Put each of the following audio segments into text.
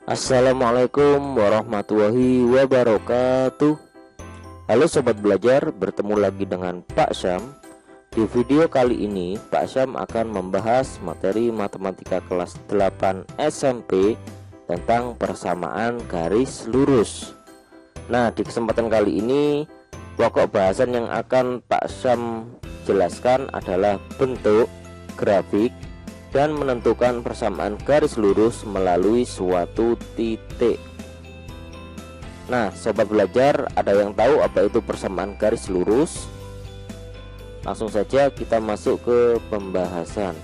Assalamualaikum warahmatullahi wabarakatuh. Halo sobat belajar, bertemu lagi dengan Pak Syam. Di video kali ini Pak Syam akan membahas materi matematika kelas 8 SMP tentang persamaan garis lurus. Nah, di kesempatan kali ini pokok bahasan yang akan Pak Syam jelaskan adalah bentuk, grafik, dan menentukan persamaan garis lurus melalui suatu titik. Nah, sobat belajar, ada yang tahu apa itu persamaan garis lurus? Langsung saja kita masuk ke pembahasan.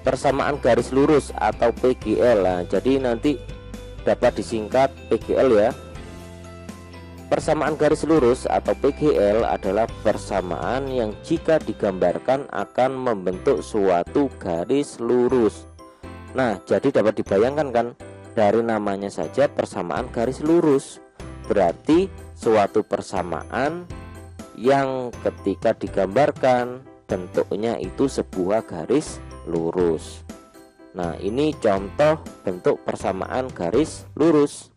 Persamaan garis lurus atau PGL. Nah, jadi nanti dapat disingkat PGL ya. Persamaan garis lurus atau PGL adalah persamaan yang jika digambarkan akan membentuk suatu garis lurus. Nah, jadi dapat dibayangkan kan, dari namanya saja persamaan garis lurus. Berarti suatu persamaan yang ketika digambarkan bentuknya itu sebuah garis lurus. Nah, ini contoh bentuk persamaan garis lurus.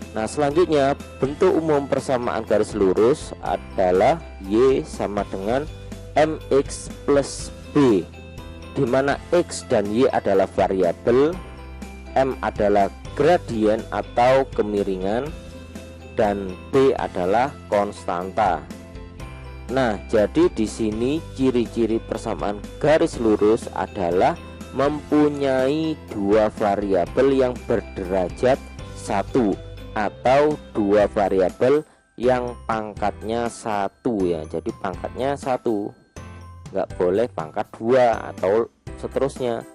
Nah, selanjutnya bentuk umum persamaan garis lurus adalah Y sama dengan MX plus B, di mana X dan Y adalah variabel, M adalah gradien atau kemiringan, dan B adalah konstanta. Nah, jadi di sini ciri-ciri persamaan garis lurus adalah mempunyai dua variabel yang berderajat 1 atau dua variabel yang pangkatnya 1 ya. Jadi pangkatnya 1, nggak boleh pangkat 2 atau seterusnya.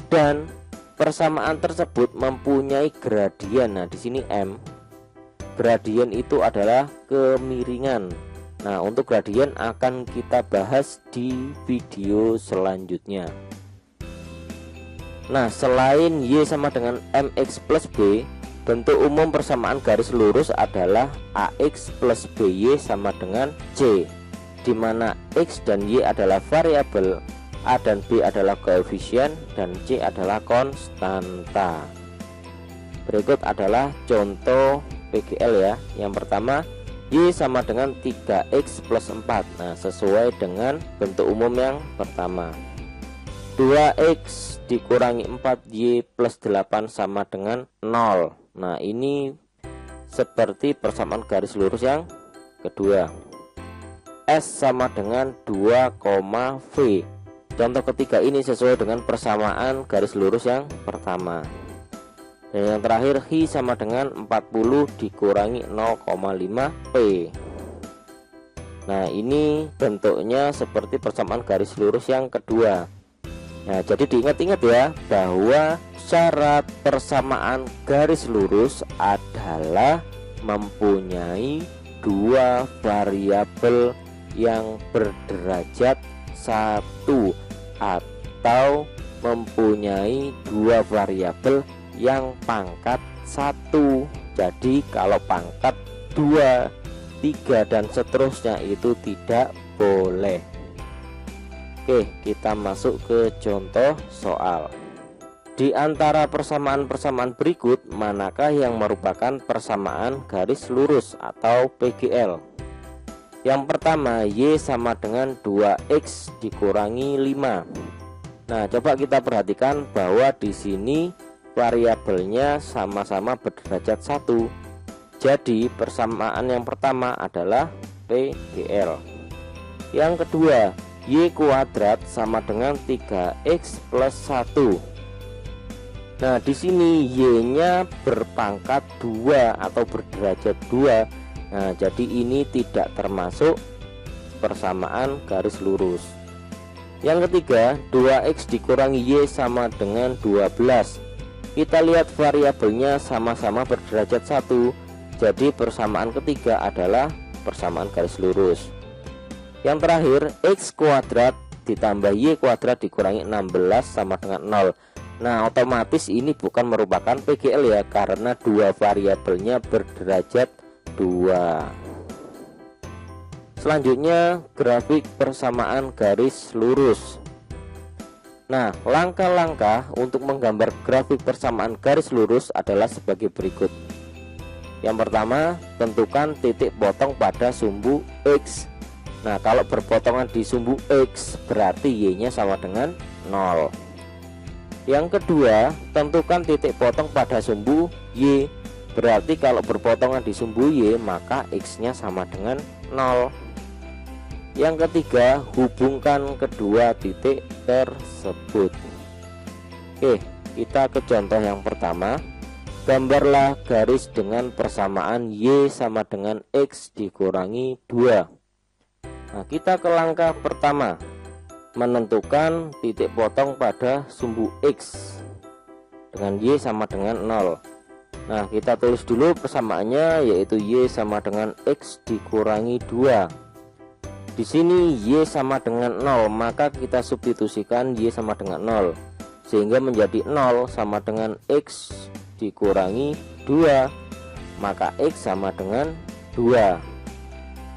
Dan persamaan tersebut mempunyai gradien. Nah, di sini M. Gradien itu adalah kemiringan. Nah, untuk gradien akan kita bahas di video selanjutnya. Nah, selain Y sama dengan MX plus B, bentuk umum persamaan garis lurus adalah AX plus BY sama dengan C, di mana X dan Y adalah variabel, A dan B adalah koefisien, dan C adalah konstanta. Berikut adalah contoh PGL ya. Yang pertama, Y sama dengan 3X plus 4. Nah, sesuai dengan bentuk umum yang pertama. 2X dikurangi 4Y plus 8 sama dengan 0. Nah, ini seperti persamaan garis lurus yang kedua. S sama dengan 2, V. Contoh ketiga ini sesuai dengan persamaan garis lurus yang pertama. Dan yang terakhir, Hi sama dengan 40 dikurangi 0,5 P. Nah, ini bentuknya seperti persamaan garis lurus yang kedua. Nah, jadi diingat-ingat ya bahwa syarat persamaan garis lurus adalah mempunyai dua variabel yang berderajat 1 atau mempunyai dua variabel yang pangkat 1. Jadi kalau pangkat 2, 3 dan seterusnya itu tidak boleh. Oke, kita masuk ke contoh soal. Di antara persamaan-persamaan berikut, manakah yang merupakan persamaan garis lurus atau PGL? Yang pertama, Y sama dengan 2X dikurangi 5. Nah, coba kita perhatikan bahwa di sini variabelnya sama-sama berderajat 1. Jadi persamaan yang pertama adalah PGL. Yang kedua, Y kuadrat sama dengan 3X plus 1. Nah, di sini Y-nya berpangkat 2 atau berderajat 2. Nah, jadi ini tidak termasuk persamaan garis lurus. Yang ketiga, 2X dikurangi Y sama dengan 12. Kita lihat variabelnya sama-sama berderajat 1. Jadi persamaan ketiga adalah persamaan garis lurus. Yang terakhir, X kuadrat ditambah Y kuadrat dikurangi 16 sama dengan 0. Nah, otomatis ini bukan merupakan PGL ya, karena dua variabelnya berderajat 2. Selanjutnya, grafik persamaan garis lurus. Nah, langkah-langkah untuk menggambar grafik persamaan garis lurus adalah sebagai berikut. Yang pertama, tentukan titik potong pada sumbu X. Nah, kalau berpotongan di sumbu X berarti Y-nya sama dengan 0. Yang kedua, tentukan titik potong pada sumbu Y. Berarti kalau berpotongan di sumbu Y maka X-nya sama dengan 0. Yang ketiga, hubungkan kedua titik tersebut. Oke, kita ke contoh yang pertama. Gambarlah garis dengan persamaan Y sama dengan X dikurangi 2. Nah, kita ke langkah pertama, menentukan titik potong pada sumbu X dengan Y sama dengan 0. Nah, kita tulis dulu persamaannya, yaitu Y sama dengan X dikurangi 2. Di sini Y sama dengan 0, maka kita substitusikan Y sama dengan 0 sehingga menjadi 0 sama dengan X dikurangi 2, maka X sama dengan 2.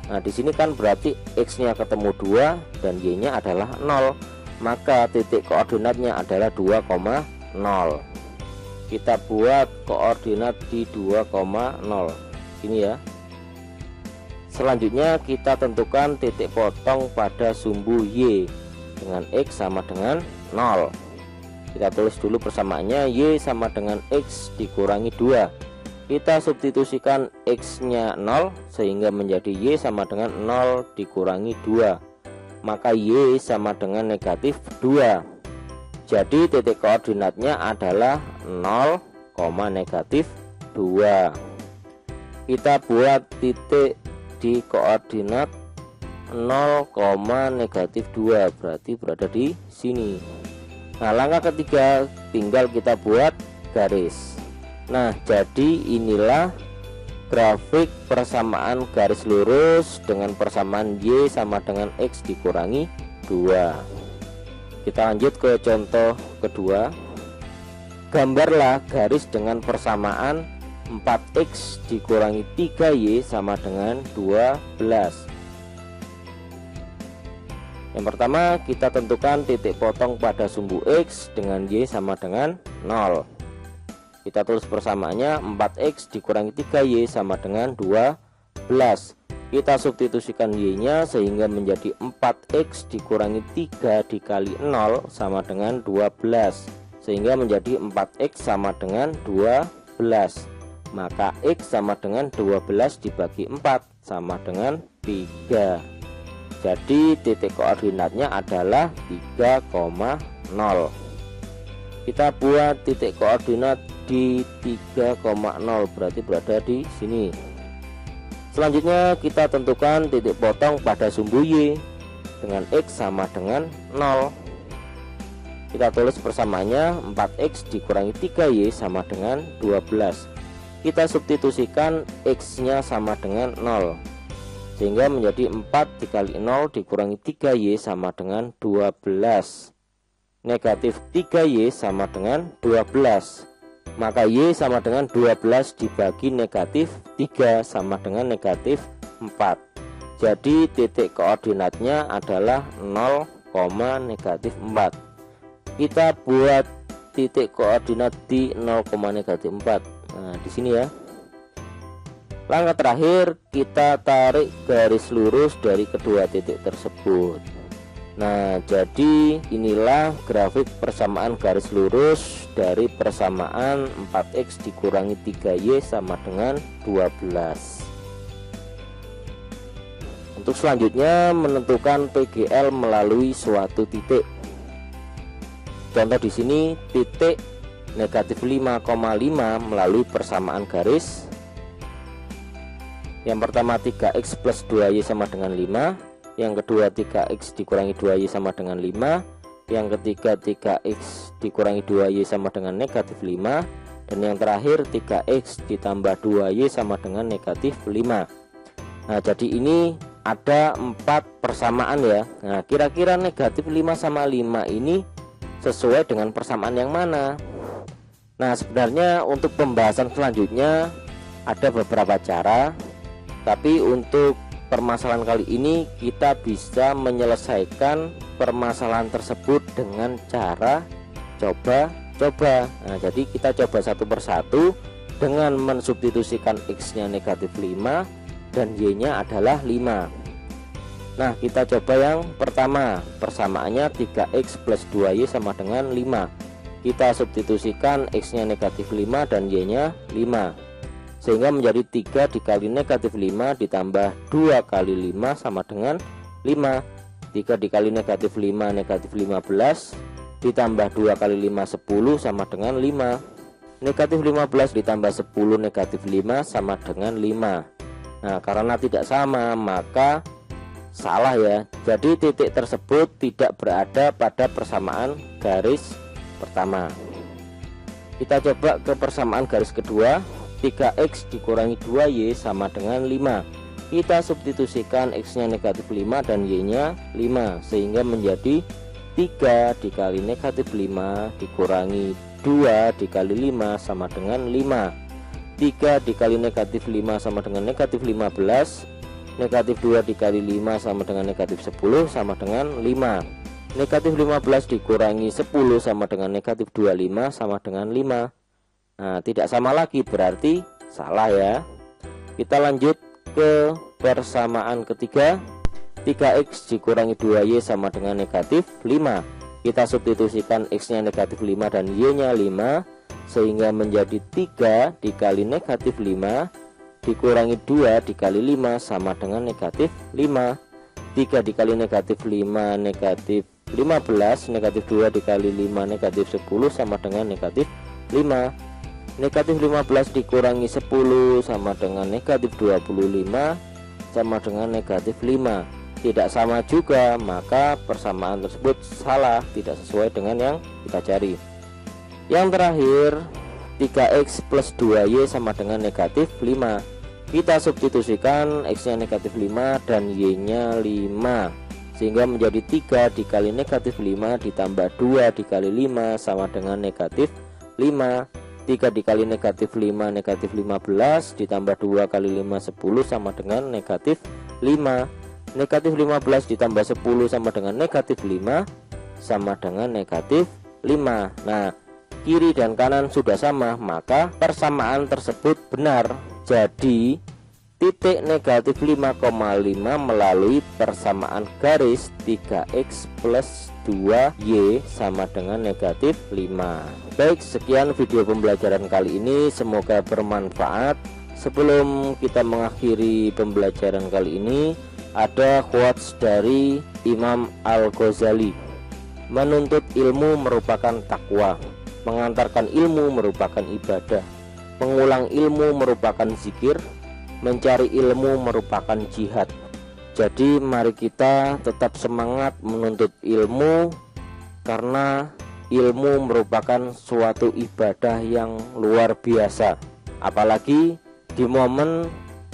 Nah, di sini kan berarti X-nya ketemu 2 dan Y-nya adalah 0, maka titik koordinatnya adalah 2,0. Kita buat koordinat di 2,0 ini ya. Selanjutnya kita tentukan titik potong pada sumbu Y dengan X sama dengan 0. Kita tulis dulu persamaannya, Y sama dengan X dikurangi 2. Kita substitusikan X-nya 0 sehingga menjadi Y sama dengan 0 dikurangi 2. Maka Y sama dengan negatif 2. Jadi titik koordinatnya adalah 0, negatif 2. Kita buat titik di koordinat 0, negatif 2, berarti berada di sini. Nah, langkah ketiga tinggal kita buat garis. Nah, jadi inilah grafik persamaan garis lurus dengan persamaan Y sama dengan X dikurangi 2. Kita lanjut ke contoh kedua. Gambarlah garis dengan persamaan 4X dikurangi 3Y sama dengan 12. Yang pertama, kita tentukan titik potong pada sumbu X dengan Y sama dengan 0. Kita tulis persamaannya, 4X dikurangi 3Y sama dengan 12. Kita substitusikan Y-nya sehingga menjadi 4X dikurangi 3 dikali 0 sama dengan 12, sehingga menjadi 4X sama dengan 12. Maka X sama dengan 12 dibagi 4 sama dengan 3. Jadi titik koordinatnya adalah 3,0. Kita buat titik koordinat di 3,0, berarti berada di sini. Selanjutnya kita tentukan titik potong pada sumbu Y dengan X sama dengan 0. Kita tulis persamaannya, 4X dikurangi 3Y sama dengan 12. Kita substitusikan X-nya sama dengan 0 sehingga menjadi 4 dikali 0 dikurangi 3Y sama dengan 12. Negatif 3Y sama dengan 12. Maka Y sama dengan 12 dibagi negatif 3 sama dengan negatif 4. Jadi titik koordinatnya adalah 0, negatif 4. Kita buat titik koordinat di 0, negatif 4. Nah, di sini ya. Langkah terakhir, kita tarik garis lurus dari kedua titik tersebut. Nah, jadi inilah grafik persamaan garis lurus dari persamaan 4X dikurangi 3Y sama dengan 12. Untuk selanjutnya, menentukan PGL melalui suatu titik. Contoh di sini, titik negatif 5,5 melalui persamaan garis. Yang pertama 3X plus 2Y sama dengan 5. Yang kedua 3X dikurangi 2Y sama dengan 5. Yang ketiga 3X dikurangi 2Y sama dengan negatif 5. Dan yang terakhir 3X ditambah 2Y sama dengan negatif 5. Nah, jadi ini ada 4 persamaan ya. Nah, kira-kira negatif 5 sama 5 ini sesuai dengan persamaan yang mana? Nah, sebenarnya untuk pembahasan selanjutnya ada beberapa cara, tapi untuk permasalahan kali ini kita bisa menyelesaikan permasalahan tersebut dengan cara coba-coba. Nah, jadi kita coba satu persatu dengan mensubstitusikan X nya negatif 5 dan Y nya adalah 5. Nah, kita coba yang pertama, persamaannya 3X plus 2Y sama dengan 5. Kita substitusikan X nya negatif 5 dan Y nya 5, sehingga menjadi 3 dikali negatif 5 ditambah 2 kali 5 sama dengan 5. 3 dikali negatif 5 negatif 15 ditambah 2 kali 5 10 sama dengan 5. Negatif 15 ditambah 10 negatif 5 sama dengan 5. Nah, karena tidak sama maka salah ya. Jadi titik tersebut tidak berada pada persamaan garis pertama. Kita coba ke persamaan garis kedua. 3X dikurangi 2Y sama dengan 5. Kita substitusikan X nya negatif 5 dan Y nya 5, sehingga menjadi 3 dikali negatif 5 dikurangi 2 dikali 5 sama dengan 5. 3 dikali negatif 5 sama dengan negatif 15. Negatif 2 dikali 5 sama dengan negatif 10 sama dengan 5. Negatif 15 dikurangi 10 sama dengan negatif 25 sama dengan 5. Nah, tidak sama lagi, berarti salah ya. Kita lanjut ke persamaan ketiga. 3X dikurangi 2Y sama dengan negatif 5. Kita substitusikan X nya negatif 5 dan Y nya 5, sehingga menjadi 3 dikali negatif 5 dikurangi 2 dikali 5 sama dengan negatif 5. 3 dikali negatif 5 negatif 15. Negatif 2 dikali 5 negatif 10 sama dengan negatif 5. Negatif 15 dikurangi 10 sama dengan negatif 25 sama dengan negatif 5. Tidak sama juga, maka persamaan tersebut salah, tidak sesuai dengan yang kita cari. Yang terakhir, 3X plus 2Y sama dengan negatif 5. Kita substitusikan X nya negatif 5 dan Y nya 5, sehingga menjadi 3 dikali negatif 5 ditambah 2 dikali 5 sama dengan negatif 5. 3 dikali negatif 5 negatif 15 ditambah 2 kali 5 10 sama dengan negatif 5. Negatif 15 ditambah 10 sama dengan negatif 5 sama dengan negatif 5. Nah, kiri dan kanan sudah sama, maka persamaan tersebut benar. Jadi titik negatif 5,5 melalui persamaan garis 3X plus 2Y sama dengan negatif 5. Baik, sekian video pembelajaran kali ini, semoga bermanfaat. Sebelum kita mengakhiri pembelajaran kali ini, ada quotes dari Imam Al-Ghazali. Menuntut ilmu merupakan takwa, mengantarkan ilmu merupakan ibadah, mengulang ilmu merupakan zikir, mencari ilmu merupakan jihad. Jadi mari kita tetap semangat menuntut ilmu, karena ilmu merupakan suatu ibadah yang luar biasa. Apalagi di momen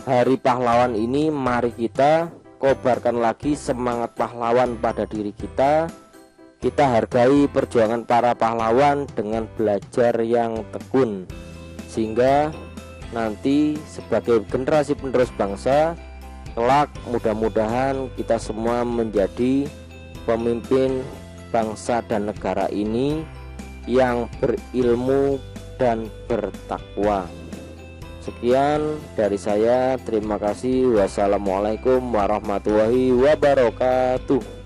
Hari Pahlawan ini, mari kita kobarkan lagi semangat pahlawan pada diri kita. Kita hargai perjuangan para pahlawan dengan belajar yang tekun, sehingga nanti sebagai generasi penerus bangsa kelak mudah-mudahan kita semua menjadi pemimpin bangsa dan negara ini yang berilmu dan bertakwa. Sekian dari saya, terima kasih. Wassalamualaikum warahmatullahi wabarakatuh.